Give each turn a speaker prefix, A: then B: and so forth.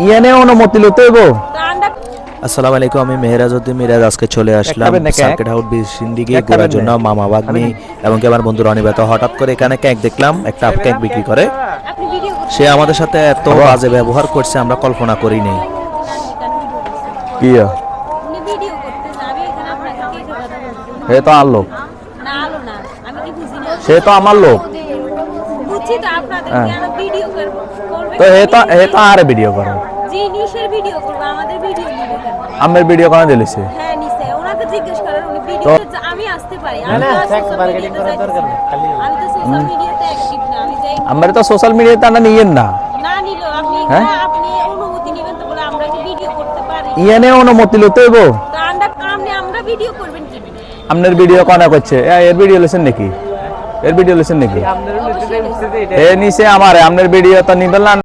A: ইয়ানে অনুমতি লতে হইব।
B: আসসালামু আলাইকুম, আমি মেহেরাজউদ্দিন মিরাজ। আজকে চলে আসলাম সার্কিট হাউস সিন্ডিকে ঘোরার জন্য। মামা বাগনি এবং কি আমার বন্ধু রনি বেতা হঠাৎ করে এখানে কেক দেখলাম, একটা কেক বিক্রি করে। সে আমাদের সাথে এত বাজে ব্যবহার করছে আমরা কল্পনা করি নাই।
A: কি হে তো আর লোক, সে তো আমার লোক, তো হে তো আরে ভিডিও করো, আমার ভিডিও কোন দিলিছে?
C: হ্যাঁ নিছে, ওনাকে জিজ্ঞেস করেন উনি ভিডিও আমি আসতে পারি। আমি তো মার্কেটিং করার দরকার নেই, আমি তো সোশ্যাল মিডিয়াতে অ্যাক্টিভ না। আমি যাই
A: আমার তো সোশ্যাল মিডিয়াতে না নিয়েন না।
C: না নিলো আপনি আপনি অনুমতি নেবেন তো বলে আমরা কি ভিডিও করতে পারি?
A: ইয়ানে অনুমতি লতে হইব।
C: তো আমরা ভিডিও করবেন কি?
A: আপনার ভিডিও কোনা করছে? এর ভিডিও লেছেন নাকি? এর ভিডিও লেছেন নাকি? এ নিছে আমারে, আপনার ভিডিও তো নিবেন না।